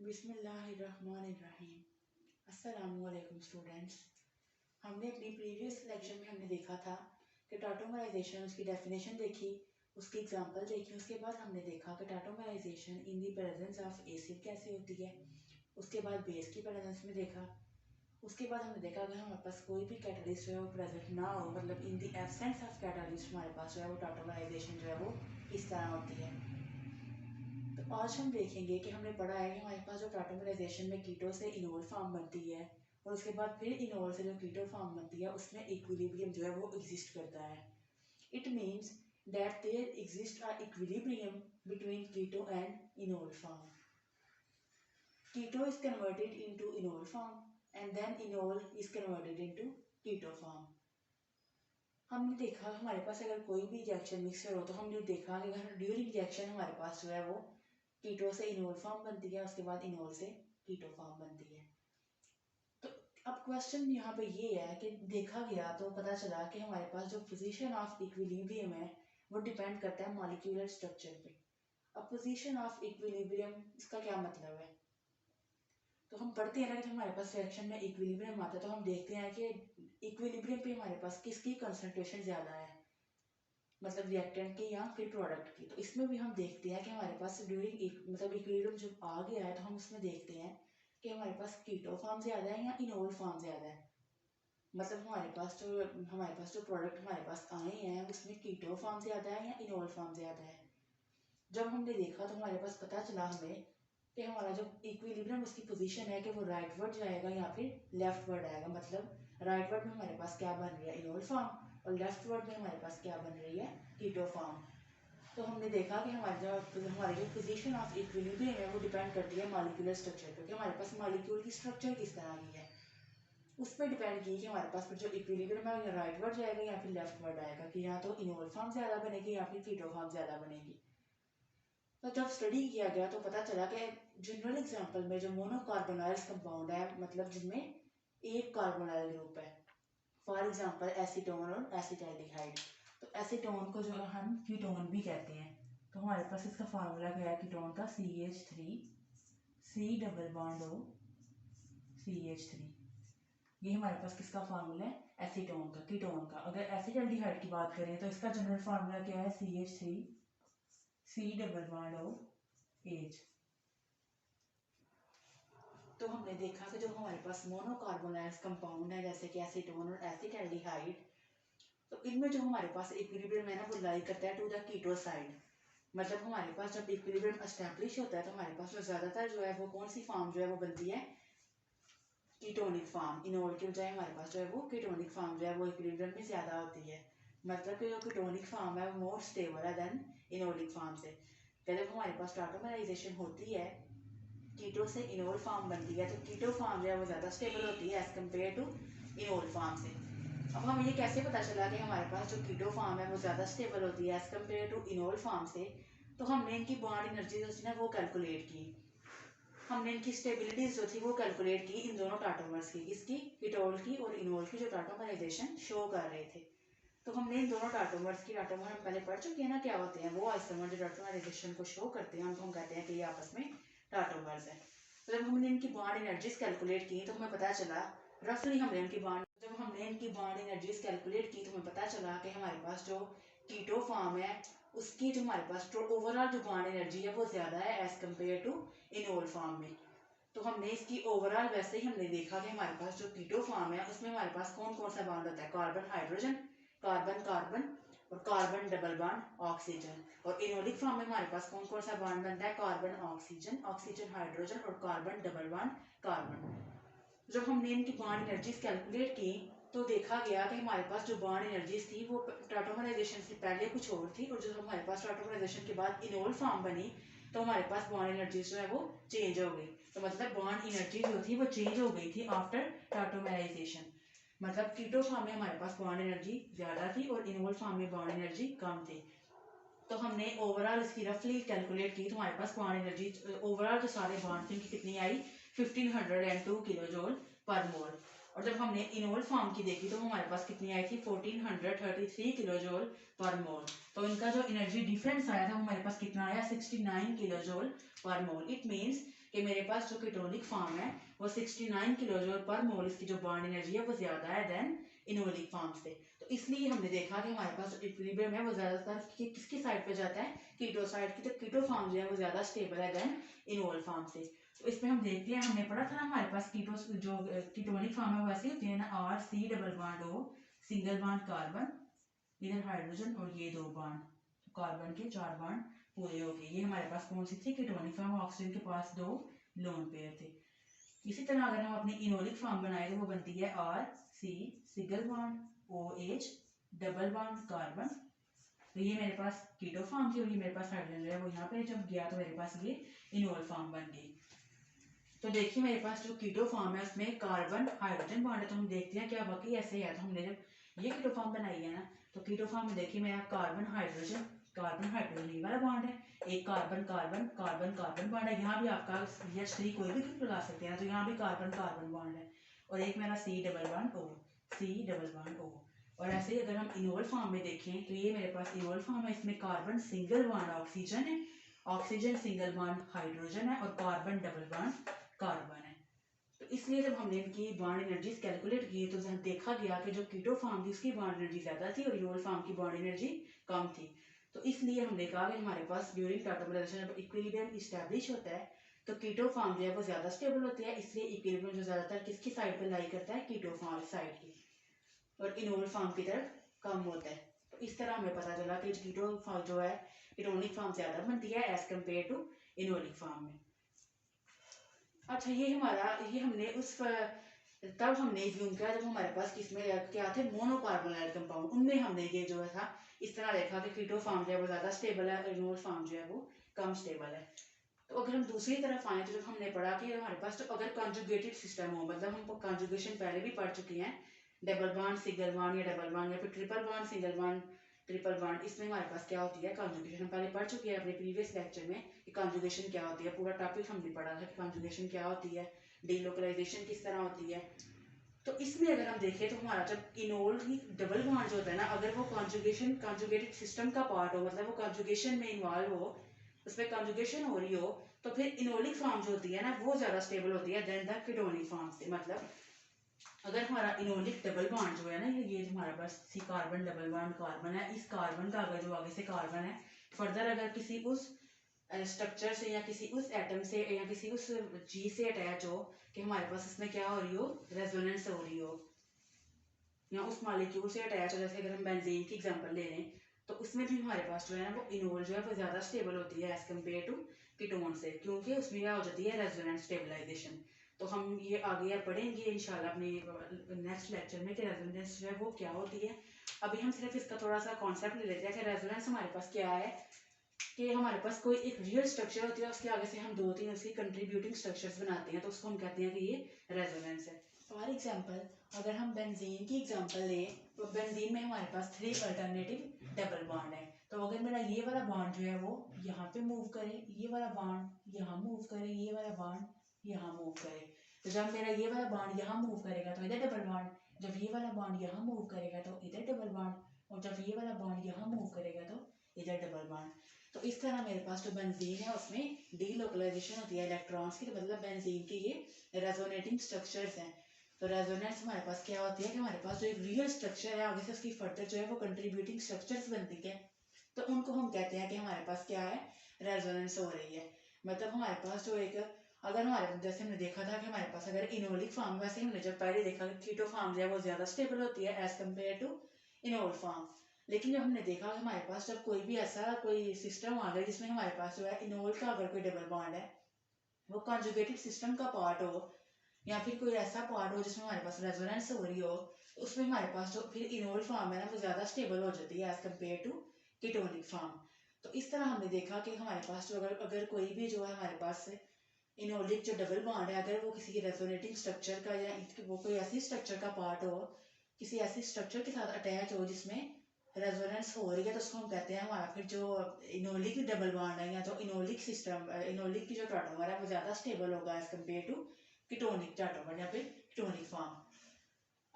बिस्मिल्लाहिर्रहमानिर्रहीम। अस्सलामुअलैकुम स्टूडेंट्स। हमने अपनी प्रीवियस लेक्चर में हमने देखा था कि टाटोमराइजेशन, उसकी डेफिनेशन देखी, उसकी एग्जांपल देखी। उसके बाद हमने देखा कि टाटोमराइजेशन इन दी प्रेजेंस ऑफ एसिड कैसे होती है। उसके बाद बेस की प्रेजेंस में देखा। उसके बाद हमने देखा अगर हमारे पास कोई भी कैटलिस्ट जो है वो प्रेजेंट ना हो, मतलब इन दी एब्सेंस ऑफ कैटलिस्ट हमारे पास जो है वो टाटोमराइजेशन जो है वो किस तरह होती है। तो आज हम देखेंगे कि हमने पढ़ा है कि हमारे पास जो टाटोमराइजेशन में कीटो से इनोल फॉर्म बनती है और उसके बाद फिर इनोल से जो कीटो फॉर्म बनती है उसमें इक्विलिब्रियम जो है वो एग्जिस्ट करता है। It means that there exist a equilibrium between keto and enol form. Keto is converted into enol form and then enol is converted into keto form. हमने देखा हमारे पास अगर कोई भी रिएक्शन मिक्सचर हो तो हमने देखा कि अगर ड्यूरिंग रिएक्शन हमारे पास जो है वो कीटो से इनोल फॉर्म बनती है, उसके बाद इनोल से कीटो फॉर्म बनती है। तो अब क्वेश्चन यहाँ पे ये है कि देखा गया तो पता चला कि हमारे पास जो पोजीशन ऑफ इक्विलिब्रियम है वो डिपेंड करता है मॉलिक्यूलर स्ट्रक्चर पे। अब पोजीशन ऑफ इक्विलिब्रियम इसका क्या मतलब है, तो हम पढ़ते हैं ना कि हमारे पास रिएक्शन में इक्विलिब्रियम आता है तो हम देखते हैं कि इक्विलिब्रियम पे हमारे पास किसकी कंसंट्रेशन ज़्यादा है, मतलब रिएक्टेंट की या फिर प्रोडक्ट की। तो इसमें भी हम देखते हैं कि हमारे पास ड्यूरिंग मतलब इक्विलिब्रियम जब आ गया है तो हम उसमें देखते हैं कि हमारे पास कीटो फॉर्म ज़्यादा है या इनोल फॉर्म ज़्यादा है। मतलब हमारे पास जो प्रोडक्ट हमारे पास आए हैं उसमें कीटो फॉर्म ज़्यादा है या इनोल फॉर्म ज़्यादा है। जब हमने देखा तो हमारे पास पता चला हमें कि हमारा जो इक्विलिब्रियम उसकी पोजीशन है कि वो राइटवर्ड जाएगा या फिर लेफ्टवर्ड आएगा। मतलब राइटवर्ड में हमारे पास क्या बन रही है, इनोल फॉर्म, और लेफ्टवर्ड में हमारे पास क्या बन रही है, कीटो फॉर्म। तो हमने देखा कि हमारी जो पोजीशन ऑफ इक्विलिब्रियम है वो डिपेंड करती है मॉलिक्यूलर स्ट्रक्चर पर, कि हमारे पास मॉलिक्यूल की स्ट्रक्चर किस तरह की है उस पर डिपेंड की कि हमारे पास फिर जो इक्विलिब्रियम है या राइटवर्ड जाएगा या फिर लेफ्टवर्ड आएगा, कि या तो इनोल फॉर्म ज़्यादा बनेगी या फिर कीटो फॉर्म ज़्यादा बनेगी। तो जब स्टडी किया गया तो पता चला कि जनरल एग्जांपल में जो मोनोकार्बोनाइल्स कंपाउंड है, मतलब जिनमें एक कार्बोनाइल ग्रुप है, फॉर एग्जांपल एसीटोन और एसिटाल्डिहाइड। तो एसीटोन को जो हम कीटोन भी कहते हैं, तो हमारे पास इसका फार्मूला क्या है कीटोन का, CH3 C double bond O CH3। ये हमारे पास किसका फार्मूला है, एसीटोन का, कीटोन का। अगर एसिटाल्डिहाइड की बात करें तो इसका जनरल फार्मूला क्या है, CH3 C double bond O H। तो हमने देखा कि जो हमारे पास मोनोकार्बोनाइल्स कंपाउंड है जैसे कि एसीटोन और एसिटाल्डिहाइड, तो इनमें जो हमारे पास इक्विलिब्रियम है ना वो लाई करता है टू द कीटो साइड। मतलब हमारे पास जब इक्विलिब्रियम एस्टैब्लिश होता है तो हमारे पास जो ज्यादातर जो है वो कौन सी फॉर्म जो है वो बनती है, कीटोनिक फॉर्म। इनोल के बजाय हमारे पास जो है वो कीटोनिक फॉर्म जो है वो इक्विलिब्रियम में ज्यादा होती है। मतलब कि जो कीटोनिक फॉर्म है वो मोर स्टेबल है देन इनोलिक फॉर्म से। जब हमारे पास टाटोमराइजेशन होती है, कीटो से इनोल फॉर्म बनती है, तो कीटो फॉर्म जो है वो ज़्यादा स्टेबल होती है as compare to enol form से। अब हमें ये कैसे पता चला कि हमारे पास जो कीटो फॉर्म है वो ज़्यादा स्टेबल होती है as compare to enol form से, तो हमने इनकी बॉन्ड एनर्जी जो थी ना वो कैलकुलेट की। हमने इनकी स्टेबिलिटीज जो थी वो कैलकुलेट की इन दोनों टाटोमर्स की, इसकी कीटोल की और इनोल की, जो टाटोमराइजेशन शो कर रहे थे। तो हमने इन दोनों टाटोमर्स की, टाटोमर हम पहले पढ़ चुके हैं ना क्या होते हैं, वो आइसोमर जो टाटोमराइजेशन को शो करते हैं उनको हम कहते हैं कि ये आपस में टाटोमर्स है। तो जब हमने इनकी बॉन्ड एनर्जीज कैलकुलेट की तो हमें पता चला, रफली हमने इनकी बॉन्ड एनर्जीज कैलकुलेट की तो हमें पता चला कि हमारे पास जो कीटो फॉर्म है उसकी जो हमारे पास ओवरऑल जो बॉन्ड एनर्जी है वो ज्यादा है as compare to enol form में। तो हमने इसकी ओवरऑल वैसे ही हमने देखा कि हमारे पास जो कीटो फॉर्म है उसमें हमारे पास कौन कौन सा बॉन्ड होता है, कार्बन हाइड्रोजन, कार्बन कार्बन और कार्बन डबल बॉन्ड ऑक्सीजन। और इनोलिक फॉर्म में हमारे पास कौन कौन सा बॉन्ड बनता है, कार्बन ऑक्सीजन, ऑक्सीजन हाइड्रोजन और कार्बन डबल बॉन्ड कार्बन। जब हमने इनकी बॉन्ड एनर्जीज कैलकुलेट की तो देखा गया कि हमारे पास जो बॉन्ड एनर्जीज थी वो टाटोमराइजेशन से पहले कुछ और थी, और जो हमारे पास टाटोमराइजेशन के बाद इनोल फॉर्म बनी तो हमारे पास बॉन्ड एनर्जीज जो है वो चेंज हो गई। तो मतलब बॉन्ड एनर्जी जो थी वो चेंज हो गई थी आफ्टर टाटोमराइजेशन। मतलब कीटो फॉर्म में हमारे पास बॉन्ड एनर्जी ज्यादा थी और इनोल फॉर्म में बॉन्ड एनर्जी कम थी। तो हमने ओवरऑल इसकी रफली कैलकुलेट की तो हमारे पास बॉन्ड एनर्जी ओवरऑल जो सारे बॉन्ड थे कितनी आई, 1502 किलोजोल पर मोल। और जब हमने इनोल फॉर्म की देखी तो हमारे पास कितनी आई थी, 1433 किलोजोल पर मोल। तो इनका जो एनर्जी डिफरेंस आया था हमारे पास कितना आया, 69 किलोजोल पर मोल। इट मीन्स कि मेरे पास जो कीटोनिक फॉर्म है वो 69 किलो जूल पर मोल, इसकी जो बॉन्ड एनर्जी है वो ज्यादा है देन इनोलिक फॉर्म से। तो इसलिए हमने देखा कि हमारे पास जो इक्विलिब्रियम है वो ज्यादातर किसकी साइड पे जाता है, कीटो साइड की। तो कीटो फॉर्म जो है वो ज्यादा स्टेबल है देन इनोल फॉर्म से। तो इसमें हम देखते हैं, हमने पढ़ा था ना हमारे पास कीटो जो कीटोनिक फॉर्म है वो ऐसी होती है ना, R C double bond O, single bond carbon, इधर हाइड्रोजन और ये 2 बॉन्ड, कार्बन के 4 बॉन्ड पूरे हो गए। ये हमारे पास कौन सी थी, कीटोनिक फॉर्म। ऑक्सीजन के पास 2 लोन पेयर थे। इसी तरह अगर हम अपनी इनोलिक फॉर्म बनाए तो वो बनती है R C single bond OH double bond carbon. तो ये मेरे पास कीटो फॉर्म थी और ये मेरे पास हाइड्रोजन जो है वो यहाँ पे जब गया तो मेरे पास ये इनोल फॉर्म बन गई। तो देखिए मेरे पास जो कीटो फॉर्म है उसमें कार्बन हाइड्रोजन बॉन्ड है, तो हम देखते हैं क्या वाकई ऐसे है। तो हमने जब ये कीटो फॉर्म बनाई है ना, तो कीटो फॉर्म में देखिए मेरा कार्बन हाइड्रोजन ये वाला बॉन्ड है, एक carbon carbon carbon carbon bond है। यहाँ भी आपका CH3 कोई भी ग्रुप लगा सकते हैं, तो यहाँ भी कार्बन कार्बन बॉन्ड है। और एक मेरा C डबल बॉन्ड O। और ऐसे ही अगर हम इनोल फॉर्म में देखें तो ये मेरे पास इनोल फॉर्म है, इसमें कार्बन सिंगल बॉन्ड ऑक्सीजन है, ऑक्सीजन सिंगल बॉन्ड हाइड्रोजन है और कार्बन डबल बॉन्ड कार्बन है। तो इसलिए जब हमने इनकी बॉन्ड एनर्जीज कैलकुलेट की तो देखा गया कि जो कीटो फॉर्म थी उसकी बॉन्ड एनर्जी ज्यादा थी और इनोल फॉर्म की बॉन्ड एनर्जी कम थी। तो इसलिए हमने कहा कि हमारे पास ड्यूरिंग टाटोमराइजेशन जब इक्विलिब्रियम इस्टेब्लिश होता है तो कीटो फॉर्म जो है वो ज्यादा स्टेबल होती है, इसलिए इक्विलिब्रियम जो ज्यादातर किसकी साइड पर लाई करता है, कीटो फॉर्म साइड की, और इनोल फॉर्म की तरफ कम होता है। तो इस तरह हमें पता चला कि कीटो फॉर्म जो है कीटोनिक फॉर्म ज्यादा बनती है as compare to enolic form में। अच्छा ये हमने उस तब हमने ज्यूम किया जब हमारे पास किसमें क्या थे, मोनोकार्बोनाइल कंपाउंड, उनमें हमने ये जो था इस तरह देखा कि कीटो फॉर्म जो है वो ज्यादा स्टेबल है और इनोल फॉर्म जो है वो कम स्टेबल है। तो अगर हम दूसरी तरफ आए तो जब हमने पढ़ा कि हमारे पास तो अगर कॉन्जुगेटेड सिस्टम हो, मतलब हम कॉन्जुगेशन पहले भी पढ़ चुके हैं, डबल बॉन्ड सिंगल बॉन्ड या डबल बॉन्ड या फिर triple bond single bond triple bond, इसमें हमारे पास क्या होती है कॉन्जुगेशन। हम पहले पढ़ चुके हैं अपने प्रीवियस लेक्चर में कि कॉन्जुगेशन क्या होती है, पूरा टॉपिक हमने पढ़ा था कि कॉन्जुगेशन क्या होती है, डीलोकलाइजेशन किस तरह होती है। तो इसमें अगर हम देखें तो हमारा जब इनोल की डबल बॉन्ड जो होता है ना, अगर वो कॉन्जुगेटेड सिस्टम का पार्ट हो, मतलब वो कॉन्जुगेशन में इन्वॉल्व हो, उसमें कॉन्जुगेशन हो रही हो, तो फिर इनोलिक फॉर्म जो होती है ना वो ज्यादा स्टेबल होती है देन द कीटोनिक फॉर्म से। मतलब अगर हमारा इनोलिक डबल बॉन्ड जो है ना, ये हमारा पास सी कार्बन डबल बॉन्ड कार्बन है, इस कार्बन का अगर जो आगे से कार्बन है फर्दर अगर किसी उस स्ट्रक्चर से या किसी उस एटम से या किसी उस चीज से अटैच हो कि हमारे पास इसमें क्या हो रही हो, रेजोनेंस हो रही हो, या उस मॉलिक्यूल से अटैच हो, जैसे अगर हम बेंजीन की एग्जांपल ले लें तो उसमें भी हमारे पास जो है वो इनोल जो है वो ज्यादा स्टेबल होती है एज कम्पेयर टू कीटोन से, क्योंकि उसमें क्या हो जाती है रेजोनेंस स्टेबलाइजेशन। तो हम ये आगे अब पढ़ेंगे इंशाल्लाह अपने नेक्स्ट लेक्चर में कि रेजोनेंस जो है वो क्या होती है। अभी हम सिर्फ इसका थोड़ा सा कॉन्सेप्ट ले लेते हैं कि रेजोनेंस हमारे पास क्या है, कि हमारे पास कोई एक रियल स्ट्रक्चर होती है, उसके आगे से हम 2-3 उसकी कंट्रीब्यूटिंग स्ट्रक्चर्स बनाते हैं, तो उसको हम कहते हैं कि ये रेजोनेंस है। फॉर एग्जांपल अगर हम बेंजीन की एग्जांपल लें तो बेंजीन में हमारे पास 3 अल्टरनेटिव डबल बॉन्ड है। तो अगर मेरा ये वाला बॉन्ड जो है वो यहाँ पे मूव करे, ये वाला बॉन्ड यहाँ मूव करे, ये वाला बॉन्ड यहाँ मूव करे, तो जब मेरा ये वाला बॉन्ड यहाँ मूव करेगा तो इधर डबल बॉन्ड, जब ये वाला बॉन्ड यहाँ मूव करेगा तो इधर डबल बॉन्ड, और जब ये वाला बॉन्ड यहाँ मूव करेगा तो इधर डबल बॉन्ड। तो इस तरह मेरे पास जो बेंजीन है उसमें डीलोकलाइजेशन होती है इलेक्ट्रॉन्स की, तो मतलब बेंजीन की ये रेजोनेटिंग स्ट्रक्चर्स हैं। तो रेजोनेंस हमारे पास क्या होती है कि हमारे पास जो एक रियल स्ट्रक्चर है आगे से उसकी फर्दर जो है वो कंट्रीब्यूटिंग स्ट्रक्चर्स बनती है, तो उनको हम कहते हैं कि हमारे पास क्या है, रेजोनेंस हो रही है। मतलब हमारे पास जो एक अगर हमारे जैसे हमने देखा था कि हमारे पास अगर इनोलिक फॉर्म, वैसे हमने जब पहले देखा कि कीटो फॉर्म जो है वो ज्यादा स्टेबल होती है as compare to enol form, लेकिन जब हमने देखा कि हमारे पास जब कोई भी ऐसा कोई सिस्टम आ गया जिसमें हमारे पास जो है इनोल का अगर कोई डबल बॉन्ड है वो कॉन्जुगेटेड सिस्टम का पार्ट हो, या फिर कोई ऐसा पार्ट हो जिसमें हमारे पास रेजोनेंस हो रही हो, तो उसमें हमारे पास जो फिर इनोल फॉर्म है ना वो ज्यादा स्टेबल हो जाती है as compare to ketonic form. तो इस तरह हमने देखा कि हमारे पास जो अगर कोई भी जो है हमारे पास इनोलिक जो डबल बॉन्ड है अगर वो किसी रेजोनेटिंग स्ट्रक्चर का या वो कोई ऐसी स्ट्रक्चर का पार्ट हो, किसी ऐसी स्ट्रक्चर के साथ अटैच हो जिसमें रेजोनेंस हो रही है, तो उसको हम कहते हैं हमारा फिर जो इनोलिक डबल बॉन्ड है या जो इनोलिक सिस्टम इनोलिक की जो टॉटोमर है वो ज्यादा स्टेबल होगा as compare to ketonic tautomer या फिर कीटोनिक फॉर्म।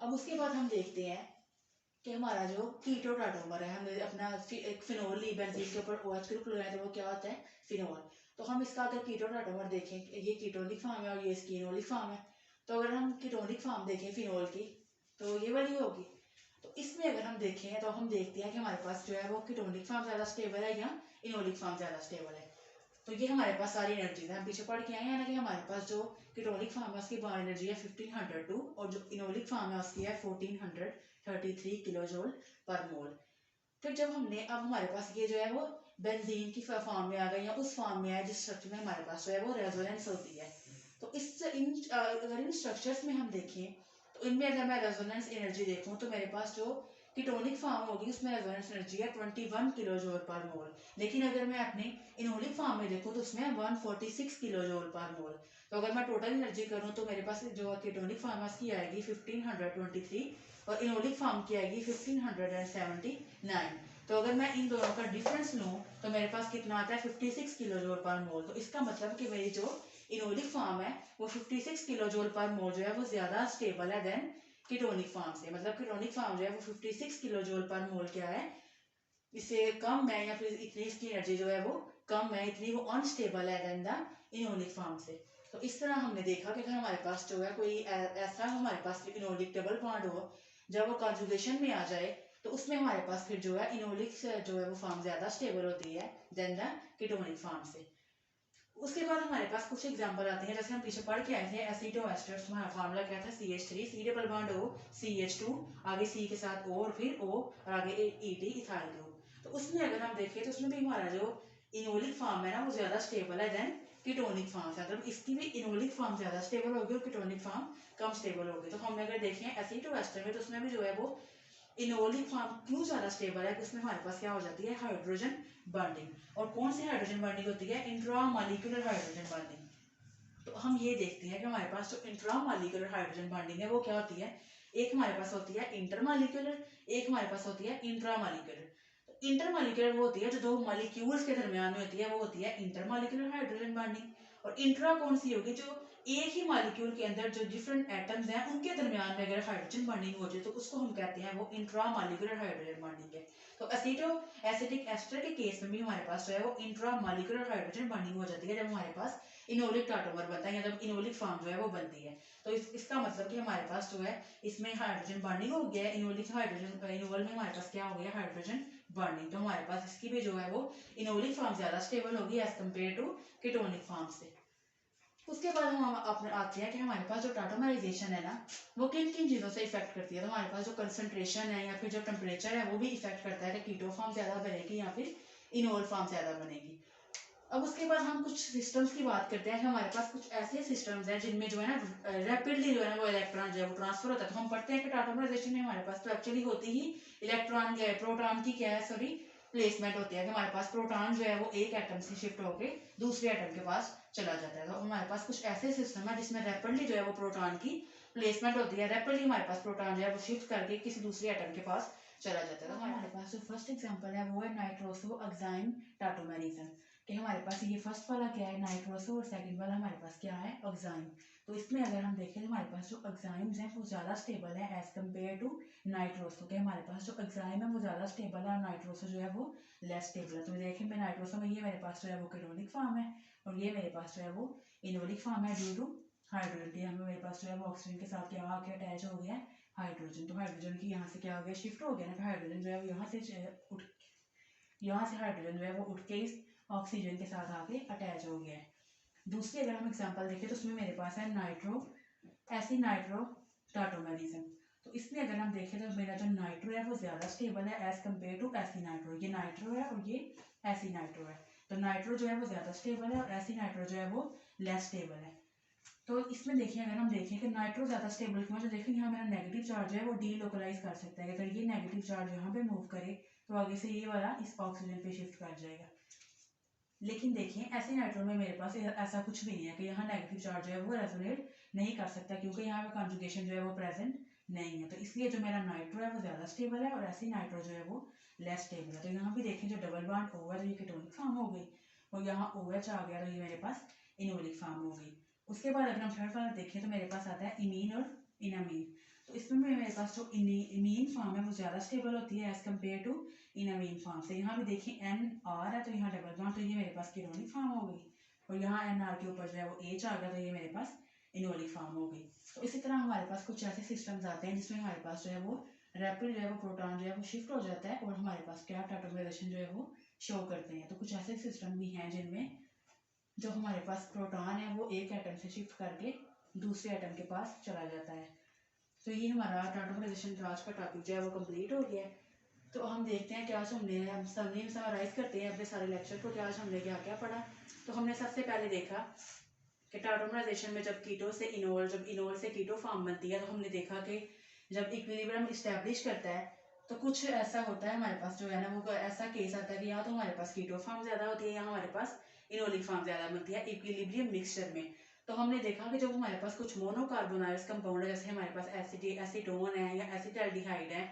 अब उसके बाद हम देखते हैं कि हमारा जो कीटो टॉटोमर है, हमने अपना एक फिनोल ली बेंजीन के ऊपर OH ग्रुप लगाया तो वो क्या होता है फिनोल। तो हम इसका अगर कीटो टाटोमर देखें, ये कीटोनिक फॉर्म है और ये स्कीनोलिक फॉर्म है, तो अगर हम कीटोनिक फॉर्म देखें फिनोल की तो ये वाली होगी। तो इसमें अगर हम देखें तो हम देखते हैं कि हमारे पास जो है वो कीटोनिक फॉर्म ज़्यादा स्टेबल है या इनोलिक फॉर्म ज़्यादा स्टेबल है। तो ये हमारे पास सारी एनर्जी है, हम पीछे पढ़ के आए हैं ना कि हमारे पास जो कीटोनिक फॉर्म है उसकी बार एनर्जी है 1502 और जो इनोलिक फॉर्म है उसकी है 1433 किलो जूल पर मोल। फिर जब हमने अब हमारे पास ये जो है वो बेंजीन की फॉर्म में आ गई या उस फॉर्म में है जिस स्ट्रक्चर में हमारे पास जो है वो रेजोनेंस होती है। तो अगर इन स्ट्रक्चर्स में हम देखें तो इनमें अगर मैं रेजोनेंस एनर्जी देखूं तो मेरे पास जो कीटोनिक फॉर्म होगी उसमें रेजोनेंस एनर्जी है 21 किलो जूल पर मोल। लेकिन अगर मैं अपने इनोलिक फॉर्म में देखूं तो उसमें 146 किलो जूल पर मोल। तो अगर मैं टोटल एनर्जी करूं तो मेरे पास जो कीटोनिक फॉर्म है उसकी आएगी 1523 और इनोलिक फॉर्म की आएगी 1579। तो अगर मैं इन दोनों का डिफरेंस लूं तो मेरे पास कितना आता है 56 किलो जूल पर मोल। तो इसका मतलब कि मेरी जो इनोलिक फॉर्म है वो 56 किलो जूल पर मोल जो है वो ज्यादा स्टेबल है देन कीटोनिक फॉर्म से। मतलब कीटोनिक फॉर्म जो है वो 56 किलो जूल पर मोल क्या है, इससे कम है या फिर इतनी इसकी एनर्जी जो है वो कम है, इतनी वो अनस्टेबल है देन द इनोलिक फॉर्म से। तो इस तरह हमने देखा कि अगर हमारे पास जो है कोई ऐसा हमारे पास इनोलिक डबल बॉन्ड हो, जब वो कॉन्जुगेशन में आ जाए तो उसमें हमारे पास फिर जो है इनोलिक जो है वो फॉर्म ज्यादा स्टेबल होती है देन द कीटोनिक फॉर्म से। उसके बाद हमारे पास कुछ एग्जांपल आते हैं, जैसे हम पीछे पढ़ के आए थे एसीटो एस्टर्स, हमारा फार्मूला क्या था CH3 C double bond O CH2, आगे C के साथ O और फिर O और आगे ET इथाइल ग्रुप। तो उसमें अगर हम देखें तो उसमें भी हमारा जो इनोलिक फॉर्म है ना वो ज्यादा स्टेबल है देन कीटोनिक फॉर्म है। मतलब इसकी भी इनोलिक फॉर्म ज्यादा स्टेबल होगी और कीटोनिक फॉर्म कम स्टेबल होगी। तो हम अगर देखें एसीटो एस्टर में तो उसमें भी जो है वो इनोलिक फॉर्म क्यों ज्यादा स्टेबल है कि उसमें हमारे पास क्या हो जाती है हाइड्रोजन बॉन्डिंग। और कौन सी हाइड्रोजन बॉन्डिंग होती है, इंट्रामॉलिक्यूलर हाइड्रोजन बॉन्डिंग। तो हम ये देखते हैं कि हमारे पास जो इंट्रामॉलिक्यूलर हाइड्रोजन बॉन्डिंग है वो क्या होती है, एक हमारे पास होती है इंटरमॉलिक्यूलर, एक हमारे पास होती है इंट्रामॉलिक्यूलर। तो इंटरमॉलिक्यूलर वो होती है जो दो मॉलिक्यूल्स के दरमियान में होती है, वो होती है इंटरमॉलिक्यूलर हाइड्रोजन बॉन्डिंग। और इंट्रा कौन सी होगी, जो एक ही मॉलिक्यूल के अंदर जो डिफरेंट एटम्स हैं उनके दरमियान में अगर हाइड्रोजन बॉन्डिंग हो जाए तो उसको हम कहते हैं वो इंट्रामॉलिक्यूलर हाइड्रोजन बॉन्डिंग है। तो एसिटो एसिटिक एस्टर के केस में भी हमारे पास जो है वो इंट्रामॉलिक्यूलर हाइड्रोजन बॉन्डिंग हो जाती है जब हमारे पास इनोलिक टाटोमर बनता है या जब इनोलिक फॉर्म जो है वो बनती है। तो इसका मतलब कि हमारे पास जो है इसमें हाइड्रोजन बॉन्डिंग हो गया है, इनोलिक हाइड्रोजन इनोल में हमारे पास क्या हो गया हाइड्रोजन बॉन्डिंग। तो हमारे पास इसकी भी जो है वो इनोलिक फॉर्म ज्यादा स्टेबल होगी as compare to ketonic form से। उसके बाद हम अपने आते हैं कि हमारे पास जो टाटोमराइजेशन है ना वो किन किन चीज़ों से इफेक्ट करती है। तो हमारे पास जो कंसंट्रेशन है या फिर जो टेम्परेचर है वो भी इफेक्ट करता है कि कीटो फॉर्म ज्यादा बनेगी या फिर इनोल फॉर्म ज्यादा बनेगी। अब उसके बाद हम कुछ सिस्टम्स की बात करते हैं कि हमारे पास कुछ ऐसे सिस्टम्स हैं जिनमें जो है ना रैपिडली जो है वो इलेक्ट्रॉन जो है वो ट्रांसफर होता है। तो हम पढ़ते हैं कि टाटोमराइजेशन में हमारे पास तो एक्चुअली होती ही इलेक्ट्रॉन प्रोटॉन की क्या है सॉरी प्लेसमेंट होती है कि हमारे पास प्रोटॉन जो है वो एक एटम से शिफ्ट होकर दूसरे एटम के पास चला जाता है। तो हमारे पास कुछ ऐसे सिस्टम है जिसमें रैपिडली जो है वो प्रोटॉन की प्लेसमेंट होती है, रैपिडली हमारे पास प्रोटॉन जो है वो शिफ्ट करके किसी दूसरे एटम के पास चला जाता है। तो हमारे पास जो फर्स्ट एग्जांपल है वो है नाइट्रोसो ऑक्साइन टाटोमेरिज्म। कि हमारे पास ये फर्स्ट वाला क्या है नाइट्रोसो और सेकंड वाला हमारे पास क्या है ऑक्साइन। तो इसमें अगर हम देखें तो हमारे पास जो ऑक्साइम्स हैं वो ज़्यादा स्टेबल है एज कम्पेयर टू नाइट्रोसो के। हमारे पास जो ऑक्साइम है वो ज़्यादा स्टेबल है और नाइट्रोसो जो है वो लेस स्टेबल है। तो देखें मैं नाइट्रोसो में ये मेरे पास जो है वो कीटोनिक फॉर्म है और ये मेरे पास जो है वो इनोलिक फॉर्म है ड्यू टू हाइड्रोजन की। हमें मेरे पास जो है वो ऑक्सीजन के साथ क्या आके अटैच हो गया है हाइड्रोजन। तो हाइड्रोजन की यहाँ से क्या हो गया शिफ्ट हो गया ना, हाइड्रोजन जो है वो यहाँ से हाइड्रोजन जो है वो उठ के इस ऑक्सीजन के साथ आके अटैच हो गया है। दूसरी अगर हम एग्जांपल देखें तो उसमें मेरे पास है नाइट्रो टाटोमेरिज्म। तो इसमें अगर हम देखें तो मेरा जो नाइट्रो है वो ज़्यादा स्टेबल है as compare to aci nitro. ये नाइट्रो है और ये एसी नाइट्रो है। तो नाइट्रो जो है वो ज़्यादा स्टेबल है और एसी नाइट्रो जो है वो लेस स्टेबल है। तो इसमें देखिए अगर हम देखें कि नाइट्रो ज़्यादा स्टेबल क्यों है, तो देखिए यहाँ मेरा नेगेटिव चार्ज है वो डीलोकलाइज कर सकता है। अगर ये नेगेटिव चार्ज यहाँ पे मूव करे तो आगे से ये वाला इस ऑक्सीजन पे शिफ्ट कर जाएगा। लेकिन देखिए ऐसे नाइट्रो में मेरे पास ऐसा कुछ भी नहीं है कि यहाँ नेगेटिव चार्ज है वो रेजोनेट नहीं कर सकता क्योंकि यहाँ पे कॉन्जुगेशन जो है वो प्रेजेंट नहीं है। तो इसलिए जो मेरा नाइट्रो है वो ज़्यादा स्टेबल है और ऐसी नाइट्रो जो है वो लेस स्टेबल है। तो यहाँ भी देखें जो डबल बॉन्ड O है तो ये कीटोनिक फॉर्म हो गई और यहाँ OH आ गया तो ये मेरे पास इनोलिक फॉर्म हो गई। उसके बाद अगर हम थर्ड वाला देखें तो मेरे पास आता है इमीन और इनामीन। तो इसमें भी मेरे पास जो इमीन फॉर्म है वो ज़्यादा स्टेबल होती है एज कम्पेयर टू इनामीन फॉर्म से। यहाँ भी देखिए NR है तो यहाँ डबल बॉन्ड तो ये मेरे पास कीटोनिक फॉर्म हो गई। और यहाँ NR के ऊपर जो है वो H आ गया, तो ये मेरे पास इनोलिक फॉर्म हो गई। तो इसी तरह हमारे पास कुछ ऐसे सिस्टम्स आते हैं जिसमें हमारे पास जो है वो रैपिड जो है वो प्रोटॉन जो है वो शिफ्ट हो जाता है और हमारे पास कैप्ड एटॉमाइजेशन जो है वो शो करते हैं। तो कुछ ऐसे सिस्टम भी हैं जिनमें जो हमारे पास प्रोटॉन है वो एक एटम से शिफ्ट करके दूसरे एटम के पास चला जाता है। तो ये हमारा एटॉमाइजेशन का आज का टॉपिक जो है वो कंप्लीट हो गया है। तो हम देखते हैं कि आज हम समराइज करते हैं अपने सारे लेक्चर को कि आज हमने क्या क्या पढ़ा। तो हमने सबसे पहले देखा कि टॉटोमराइजेशन में जब कीटो से इनोल, जब इनोल से कीटो फॉर्म बनती है, तो हमने देखा कि जब इक्विलिब्रियम इस्टेब्लिश करता है तो कुछ ऐसा होता है हमारे पास जो है ना, वो ऐसा केस आता है कि या तो हमारे पास कीटो फॉर्म ज़्यादा होती है या हमारे पास इनोलिक फॉर्म ज़्यादा बनती है इक्विलिब्रियम मिक्सचर में। तो हमने देखा कि जब हमारे पास कुछ मोनोकार्बोनाइल्स कंपाउंड है, जैसे हमारे पास एसीटोन है या एसिटाल्डिहाइड है,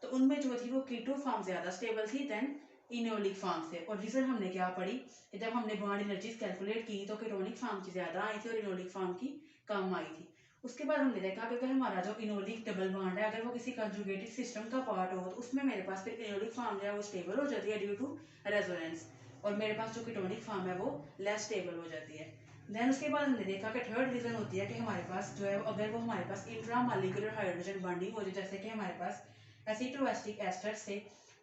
तो उनमें जो थी वो कीटो फॉर्म ज़्यादा स्टेबल थी देन इनोलिक फॉर्म से। और रीज़न हमने क्या पढ़ी कि जब हमने बॉन्ड एनर्जीज कैलकुलेट की तो कीटोनिक फॉर्म की ज़्यादा आई थी और इनोलिक फॉर्म की कम आई थी। उसके बाद हमने देखा कि अगर हमारा जो इनोलिक डबल बॉन्ड है अगर वो किसी कंजुगेटेड सिस्टम का पार्ट हो तो उसमें मेरे पास फिर इनोलिक फॉर्म जो है वो स्टेबल हो जाती है ड्यू टू रेजोनेंस, और मेरे पास जो कीटोनिक फॉर्म है वो लेस स्टेबल हो जाती है। देन उसके बाद हमने देखा कि थर्ड रीजन होती है कि हमारे पास जो है अगर वो हमारे पास इंट्रामॉलिक्यूलर हाइड्रोजन बॉन्डिंग हो जाए, जैसे कि हमारे पास एसिटोएस्टिक एस्टर से,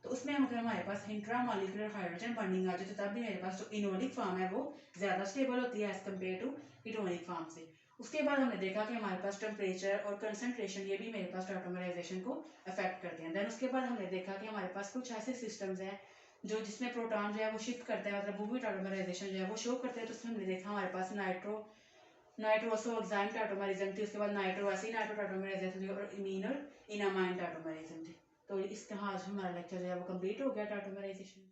तो उसमें अगर हमारे पास इंट्रामॉलिक्यूलर हाइड्रोजन बॉन्डिंग आ जाए तो तब भी मेरे पास जो इनोलिक फॉर्म है वो ज़्यादा स्टेबल होती है as compare to ketonic form से। उसके बाद हमने देखा कि हमारे पास टेम्परेचर और कंसंट्रेशन ये भी मेरे पास टॉटोमराइजेशन को अफेक्ट करते हैं। देन उसके बाद हमने देखा कि हमारे पास कुछ ऐसे सिस्टम्स हैं जो जिसमें प्रोटॉन जो है वो शिफ्ट करता है, मतलब वो भी टॉटोमराइजेशन जो है वो शो करते हैं। तो उसमें हमने देखा हमारे पास नाइट्रोसोएक्साइम टॉटोमराइजेशन थी, उसके बाद नाइट्रो टॉटोमराइजेशन थी और इमीन और इनामाइन टॉटोमराइजेशन थी। तो इसका आज हमारा लेक्चर जो है वो कंप्लीट हो गया टॉटोमराइजेशन।